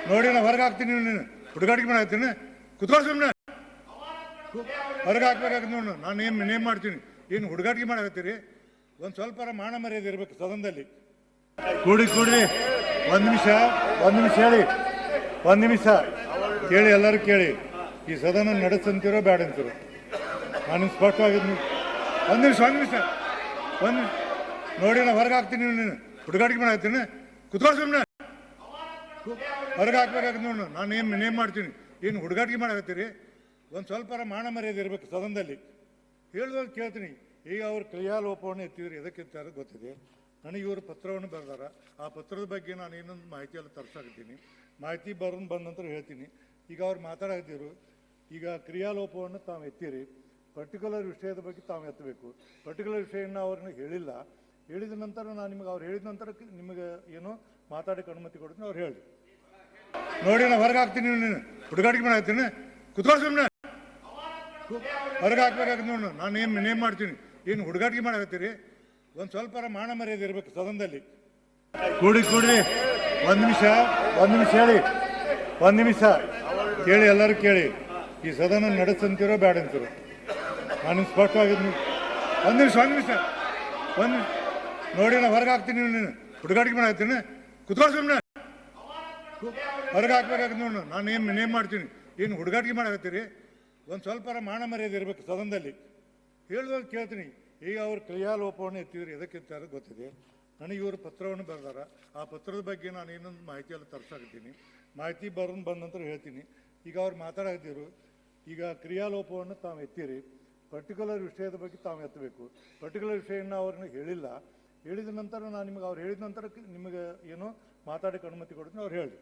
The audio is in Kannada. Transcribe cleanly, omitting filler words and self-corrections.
ನೋಡಿ ನಾ ಹೊರಗೆ ಹಾಕ್ತೀನಿ, ನೀನು ಹುಡುಗಾಟಿಕೆ ಮಾಡಾಕ್ತೀನಿ, ಕುತ್ಕೋ ಸುಮ್ಮನೆ. ಹೊರಗೆ ಹಾಕ್ಬೇಕಾಗ್ತದೆ ನೋಡು, ನಾನು ನೇಮ್ ಮಾಡ್ತೀನಿ. ಏನು ಹುಡುಗಾಟಿಕೆ ಮಾಡಾಕತ್ತೀರಿ? ಒಂದು ಸ್ವಲ್ಪ ಮಾನ ಮರ್ಯಾದೆ ಇರಬೇಕು ಸದನದಲ್ಲಿ. ಕೂಡ್ರಿ ಒಂದು ನಿಮಿಷ ಹೇಳಿ, ಒಂದು ನಿಮಿಷ ಕೇಳಿ, ಎಲ್ಲರೂ ಕೇಳಿ. ಈ ಸದನ ನಡೆಸಂತಿರೋ ಬೇಡ ಅಂತಿರೋ ನಾನು ಸ್ಪಷ್ಟವಾಗಿದ್ದೀನಿ. ಒಂದು ನಿಮಿಷ ನೋಡಿ ನಾ ಹೊರಗೆ ಹಾಕ್ತೀನಿ, ನೀನು ಹುಡುಗಾಟಿಕೆ ಮಾಡಾಕ್ತೀನಿ, ಕುತ್ಕೋ ಸುಮ್ಮನೆ. ಹೊರಗೆ ಹಾಕ್ಬೇಕಾಗ್ತದೆ ನೋಡು, ನಾನು ನೇಮ್ ಮಾಡ್ತೀನಿ. ಏನು ಹುಡುಗಾಟಿಕೆ ಮಾಡಾಕತ್ತೀರಿ? ಒಂದು ಸ್ವಲ್ಪ ಮಾನ ಮರ್ಯಾದೆ ಇರಬೇಕು ಸದನದಲ್ಲಿ. ಹೇಳಿದಾಗ ಕೇಳ್ತೀನಿ. ಈಗ ಅವ್ರು ಕ್ರಿಯಾಲೋಪವನ್ನು ಎತ್ತಿದ್ರು, ಎದಕ್ಕೆ ಎತ್ತಾರ ಗೊತ್ತಿದೆ ನನಗೆ. ಇವರು ಪತ್ರವನ್ನು ಬರೆದಾರ. ಆ ಪತ್ರದ ಬಗ್ಗೆ ನಾನು ಇನ್ನೊಂದು ಮಾಹಿತಿಯೆಲ್ಲ ತರಿಸಾಕತ್ತೀನಿ. ಮಾಹಿತಿ ಬಂದ ನಂತರ ಹೇಳ್ತೀನಿ. ಈಗ ಅವ್ರು ಮಾತಾಡತ್ತಿದ್ರು, ಈಗ ಕ್ರಿಯಾಲೋಪವನ್ನು ತಾವು ಎತ್ತಿರಿ, ಪರ್ಟಿಕ್ಯುಲರ್ ವಿಷಯದ ಬಗ್ಗೆ ತಾವು ಎತ್ತಬೇಕು. ಪರ್ಟಿಕ್ಯುಲರ್ ವಿಷಯನ ಅವ್ರನ್ನ ಹೇಳಿದ ನಂತರ ನಾನು ನಿಮಗೆ ಅವ್ರು ಹೇಳಿದ ನಂತರ ನಿಮಗೆ ಏನೋ ಮಾತಾಡೋಕ್ಕೆ ಅನುಮತಿ ಕೊಡ್ತೀನಿ. ಅವ್ರು ಹೇಳಿ. ನೋಡಿ ನಾ ಹೊರಗೆ ಹಾಕ್ತೀನಿ, ನೀನು ಹುಡುಗಾಟಿಕೆ ಮಾಡಾಕ್ತೀನಿ, ಕುತ್ಕೋ ಸುಮ್ಮನೆ. ಹೊರಗೆ ಹಾಕ್ಬೇಕಾಗ್ತದೆ ನೋಡು, ನಾನು ನೇಮ್ ಮಾಡ್ತೀನಿ. ಏನು ಹುಡುಗಾಟಿಕೆ ಮಾಡಾಕತ್ತೀರಿ? ಒಂದು ಸ್ವಲ್ಪ ಮಾನ ಮರ್ಯಾದೆ ಇರಬೇಕು ಸದನದಲ್ಲಿ. ಕೂಡ್ರಿ ಒಂದು ನಿಮಿಷ ಹೇಳಿ, ಒಂದು ನಿಮಿಷ ಕೇಳಿ, ಎಲ್ಲರೂ ಕೇಳಿ. ಈ ಸದನ ನಡೆಸಂತಿರೋ ಬೇಡ ಅಂತಿರೋ ನಾನು ಸ್ಪಷ್ಟವಾಗಿದ್ದೀನಿ. ಒಂದು ನಿಮಿಷ ನೋಡಿ ನಾ ಹೊರಗೆ ಹಾಕ್ತೀನಿ, ನೀನು ಹುಡುಗಾಟಿಕೆ ಮಾಡಾಕ್ತೀನಿ, ಕುತ್ಕೋ ಸುಮ್ಮನೆ. ಹೊರಗೆ ಹಾಕ್ಬೇಕಾಗ್ತದೆ ನೋಡು, ನಾನು ನೇಮ್ ಮಾಡ್ತೀನಿ. ಏನು ಹುಡುಗಾಟಿಕೆ ಮಾಡಾಕತ್ತೀರಿ? ಒಂದು ಸ್ವಲ್ಪ ಮಾನ ಮರ್ಯಾದೆ ಇರಬೇಕು ಸದನದಲ್ಲಿ. ಹೇಳಿದಾಗ ಕೇಳ್ತೀನಿ. ಈಗ ಅವ್ರು ಕ್ರಿಯಾಲೋಪವನ್ನು ಎತ್ತಿದ್ರು, ಎದಕ್ಕೆ ಎತ್ತಾರ ಗೊತ್ತಿದೆ ನನಗೆ. ಇವರು ಪತ್ರವನ್ನು ಬರೆದಾರ. ಆ ಪತ್ರದ ಬಗ್ಗೆ ನಾನು ಇನ್ನೊಂದು ಮಾಹಿತಿಯೆಲ್ಲ ತರಿಸಾಕತ್ತೀನಿ. ಮಾಹಿತಿ ಬಂದ ನಂತರ ಹೇಳ್ತೀನಿ. ಈಗ ಅವ್ರು ಮಾತಾಡತ್ತಿದ್ರು, ಈಗ ಕ್ರಿಯಾಲೋಪವನ್ನು ತಾವು ಎತ್ತಿರಿ, ಪರ್ಟಿಕ್ಯುಲರ್ ವಿಷಯದ ಬಗ್ಗೆ ತಾವು ಎತ್ತಬೇಕು. ಪರ್ಟಿಕ್ಯುಲರ್ ವಿಷಯನ ಅವ್ರನ್ನ ಹೇಳಿದ ನಂತರ ನಾನು ನಿಮಗೆ ಅವ್ರು ಹೇಳಿದ ನಂತರ ನಿಮಗೆ ಏನೋ ಮಾತಾಡೋಕ್ಕೆ ಅನುಮತಿ ಕೊಡ್ತೀನಿ. ಅವ್ರು ಹೇಳಿ.